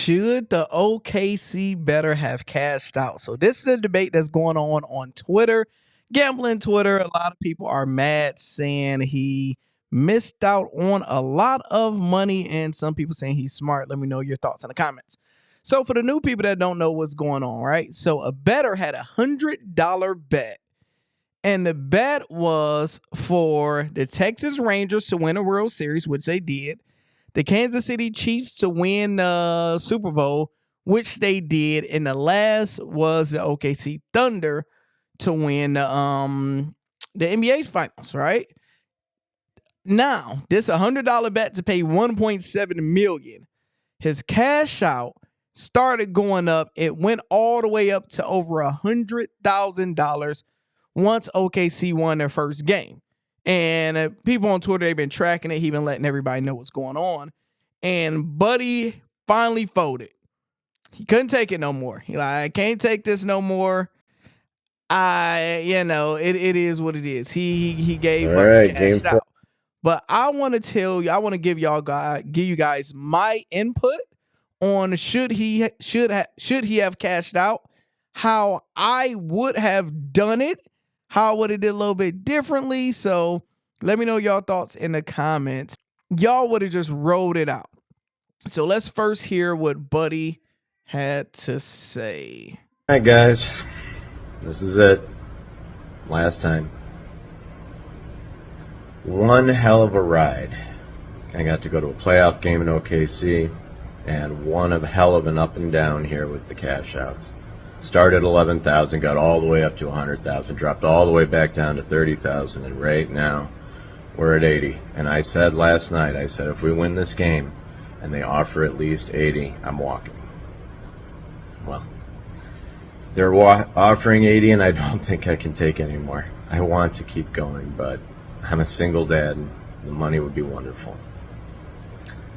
Should the OKC Bettor have cashed out? So this is a debate that's going on Twitter. Gambling Twitter, a lot of people are mad saying he missed out on a lot of money, and some people saying he's smart. Let me know your thoughts in the comments. So for the new people that don't know what's going on, right? So a bettor had $100 bet, and the bet was for the Texas Rangers to win a World Series, which they did. The Kansas City Chiefs to win the Super Bowl, which they did. And the last was the OKC Thunder to win the NBA Finals, right? Now, this $100 bet to pay $1.7 million. His cash out started going up. It went all the way up to over $100,000 once OKC won their first game. And people on Twitter, they've been tracking it. He's been letting everybody know what's going on. And Buddy finally folded. He couldn't take it no more. He like, I can't take this no more. It is what it is. He gave all up right, cash game out. But I want to tell you, I want to give you guys my input on should he have cashed out, how I would have done it, how I would have did a little bit differently. So let me know your thoughts in the comments. Y'all would have just rolled it out. So let's first hear what Buddy had to say. All right, guys. This is it. Last time. One hell of a ride. I got to go to a playoff game in OKC, and one of hell of an up and down here with the cash outs. Started at 11,000, got all the way up to 100,000, dropped all the way back down to 30,000, and right now we're at 80. And I said last night, if we win this game and they offer at least 80, I'm walking. Well, they're offering 80, and I don't think I can take any more. I want to keep going, but I'm a single dad, and the money would be wonderful.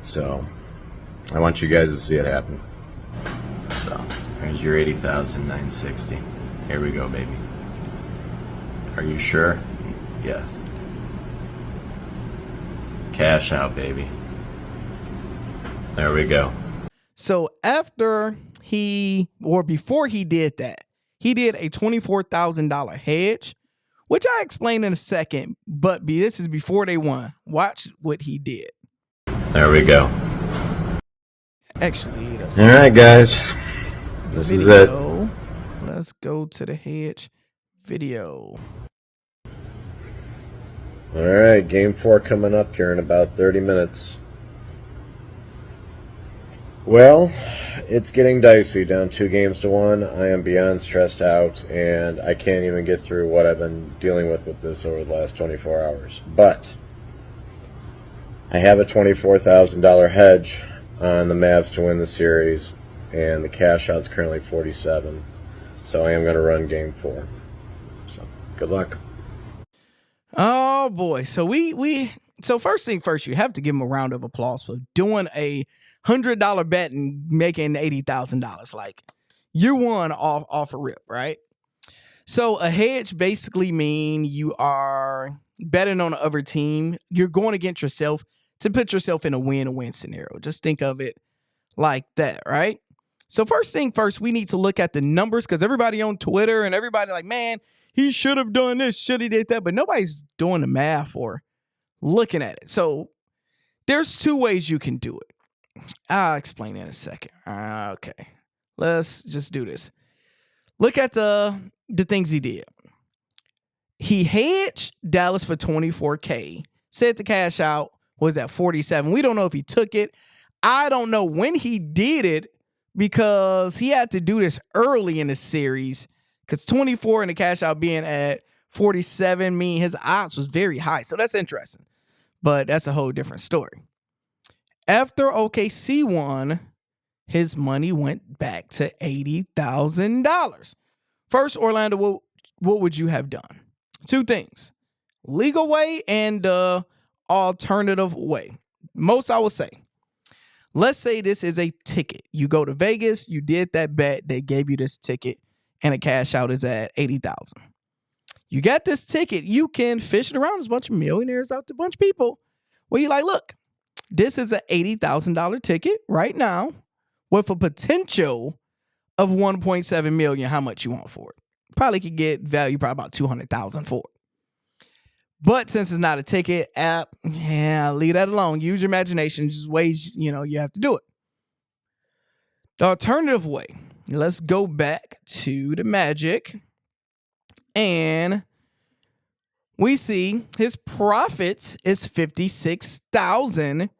So I want you guys to see it happen. So here's your 80,960. Here we go, baby. Are you sure? Yes. Cash out, baby. There we go. So before he did that, he did a $24,000 hedge, which I explain in a second, but this is before they won. Watch what he did. There we go. Actually, that's all right, guys. This is it. Let's go to the hedge video. All right, game 4 coming up here in about 30 minutes. Well, it's getting dicey, down 2-1. I am beyond stressed out, and I can't even get through what I've been dealing with this over the last 24 hours. But I have a $24,000 hedge on the Mavs to win the series, and the cash out's currently 47. So I am going to run game 4. So good luck. Oh boy. So so first thing first, you have to give him a round of applause for doing a $100 bet and making $80,000. Like, you won off a rip, right? So a hedge basically mean you are betting on the other team. You're going against yourself to put yourself in a win-win scenario. Just think of it like that, right? So first thing first, we need to look at the numbers, because everybody on Twitter and everybody like, man, he should have done this, should he did that, but nobody's doing the math or looking at it. So there's 2 ways you can do it. I'll explain in a second. Okay, let's just do this. Look at the things he did. He hedged Dallas for $24K. Said the cash out was at 47. We don't know if he took it. I don't know when he did it, because he had to do this early in the series, because 24 and the cash out being at 47 mean his odds was very high. So that's interesting, but that's a whole different story. After OKC won, his money went back to $80,000. First, Orlando, what would you have done? 2 things: legal way and alternative way. Most I would say, let's say this is a ticket. You go to Vegas, you did that bet, they gave you this ticket, and the cash out is at 80,000. You got this ticket, you can fish it around. There's a bunch of millionaires out there, a bunch of people where you're like, look, this is an $80,000 ticket right now. with a potential of 1.7 million, how much you want for it? Probably could get value probably about 200,000 for it. But since it's not a ticket app, leave that alone. Use your imagination. Just ways, you have to do it. The alternative way, let's go back to the Magic, and we see his profits is 56,000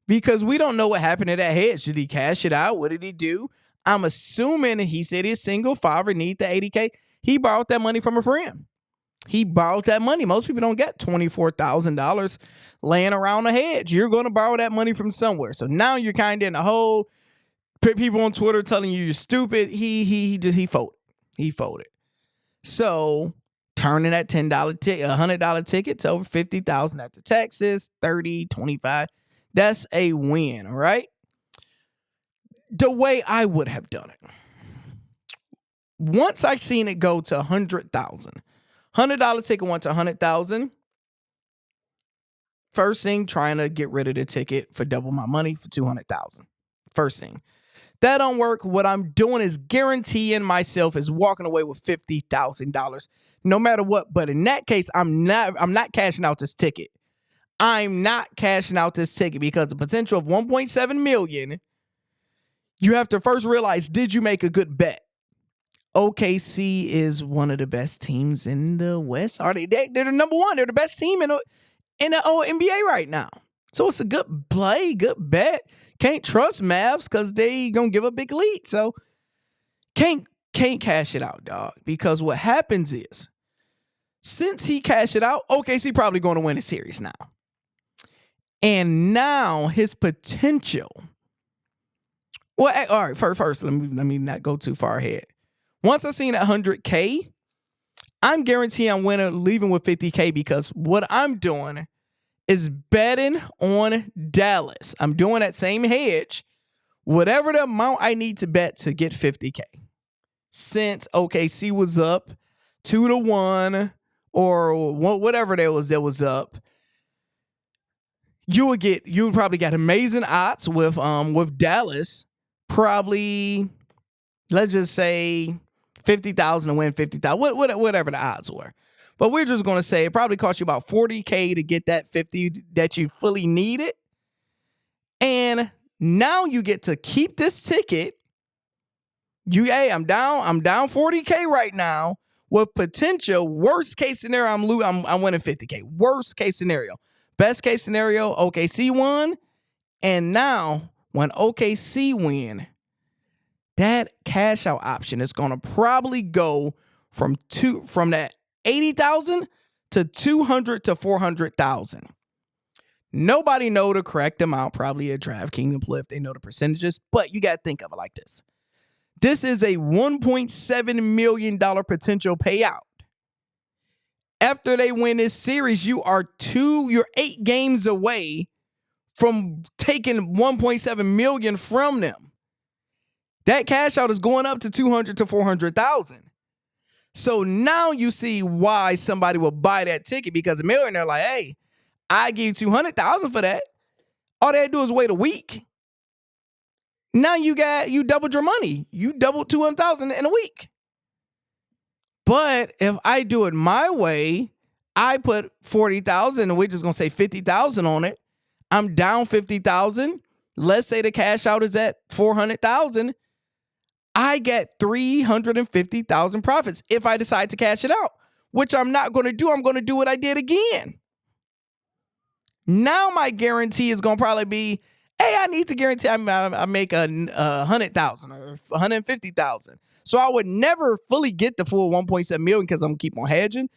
because we don't know what happened to that hedge. Did he cash it out? What did he do? I'm assuming he said he's single father, need the 80K. He borrowed that money from a friend. He borrowed that money. Most people don't get $24,000 laying around a hedge. You're going to borrow that money from somewhere. So now you're kind of in a hole. People on Twitter telling you you're stupid. He folded. He folded. So turning that $100 ticket to over 50,000 after taxes, 30, 25. That's a win, all right? The way I would have done it. Once I seen it go to 100,000, $100 ticket went to 100,000. First thing, trying to get rid of the ticket for double my money for 200,000. First thing. That don't work. What I'm doing is guaranteeing myself is walking away with $50,000 no matter what. But in that case, I'm not cashing out this ticket. I'm not cashing out this ticket because the potential of 1.7 million, you have to first realize, did you make a good bet? OKC is one of the best teams in the West. Are they? They're the number one. They're the best team in the NBA right now. So it's a good play, good bet. Can't trust Mavs because they gonna give a big lead. So can't cash it out, dog. Because what happens is, since he cashed it out, OKC probably going to win a series now. And now his potential. Well, all right. First, let me not go too far ahead. Once I seen that 100K, I'm guaranteeing I'm leaving with 50K because what I'm doing is betting on Dallas. I'm doing that same hedge, whatever the amount I need to bet to get 50K. Since OKC was up 2-1 or whatever that was up, you would probably get amazing odds with Dallas. Probably, let's just say 50,000 to win 50,000, whatever the odds were. But we're just going to say it probably cost you about 40K to get that 50 that you fully needed. And now you get to keep this ticket. I'm down 40K right now with potential. Worst case scenario, I'm winning 50K. Worst case scenario. Best case scenario, OKC won. And now when OKC win, that cash out option is going to probably go from that 80,000 to 200 to 400,000. Nobody know the correct amount, probably a DraftKings employee if they know the percentages, but you got to think of it like this. This is a $1.7 million potential payout. After they win this series, you're 8 games away from taking 1.7 million from them. That cash out is going up to 200 to 400,000. So now you see why somebody will buy that ticket, because a millionaire like, hey, I give you 200,000 for that. All they had to do is wait a week. Now you doubled your money. You doubled 200,000 in a week. But if I do it my way, I put 40,000 and we're just going to say 50,000 on it. I'm down 50,000. Let's say the cash out is at 400,000. I get 350,000 profits if I decide to cash it out, which I'm not going to do. I'm going to do what I did again. Now my guarantee is going to probably be, hey, I need to guarantee I make 100,000 or 150,000. So I would never fully get the full 1.7 million because I'm going to keep on hedging.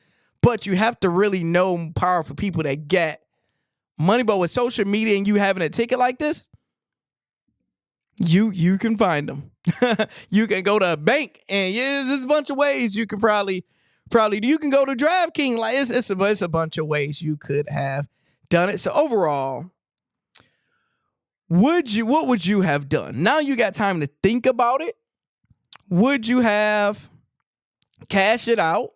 But you have to really know powerful people that get money. But with social media and you having a ticket like this, you can find them. You can go to a bank, and there's a bunch of ways you can probably you can go to DraftKings. Like it's a bunch of ways you could have done it. So overall, what would you have done? Now you got time to think about it. Would you have cashed it out?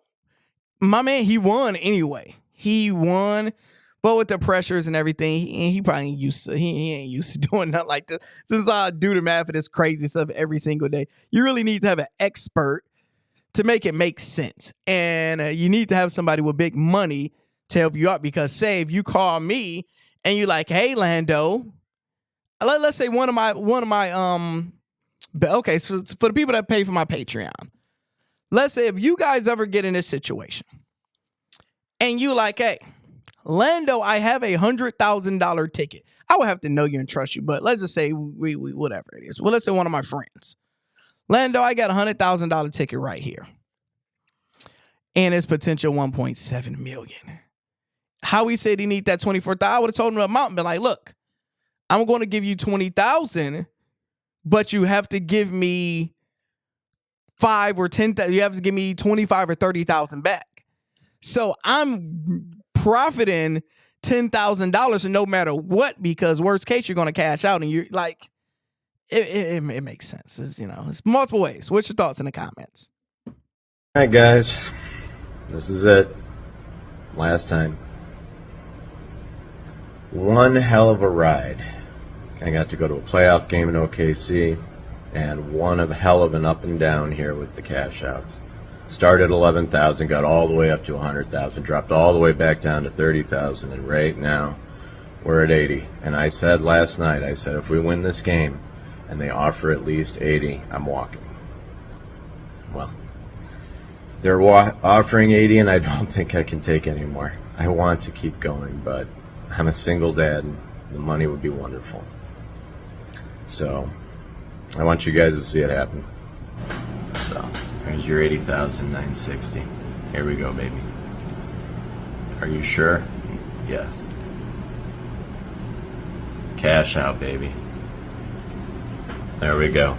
My man, he won anyway. He won, But with the pressures and everything, he probably ain't used to. He ain't used to doing nothing like this. Since I do the math of this crazy stuff every single day, you really need to have an expert to make it make sense, and you need to have somebody with big money to help you out. Because say if you call me and you're like, "Hey, Lando," let's say one of my okay, so for the people that pay for my Patreon, let's say if you guys ever get in this situation and you like, "Hey, Lando, I have a $100,000 ticket." I would have to know you and trust you, but let's just say we whatever it is. Well, let's say one of my friends, Lando, I got a $100,000 ticket right here, and it's potential 1.7 million. How he said he need that 24,000, I would have told him the amount and been like, "Look, I'm going to give you 20,000, but you have to give me 5 or 10. You have to give me 25 or 30,000 back. So I'm profiting $10,000 no matter what, because worst case you're going to cash out, and you're like, it makes sense. It's multiple ways. What's your thoughts in the comments? All right, guys, this is it. Last time. One hell of a ride. I got to go to a playoff game in OKC, and one of hell of an up and down here with the cash outs. Started at 11,000, got all the way up to 100,000, dropped all the way back down to 30,000, and right now we're at 80. And I said last night, if we win this game and they offer at least 80, I'm walking. Well, they're offering 80, and I don't think I can take any more. I want to keep going, but I'm a single dad, and the money would be wonderful. So I want you guys to see it happen. So there's your 80,960. Here we go, baby. Are you sure? Yes. Cash out, baby. There we go.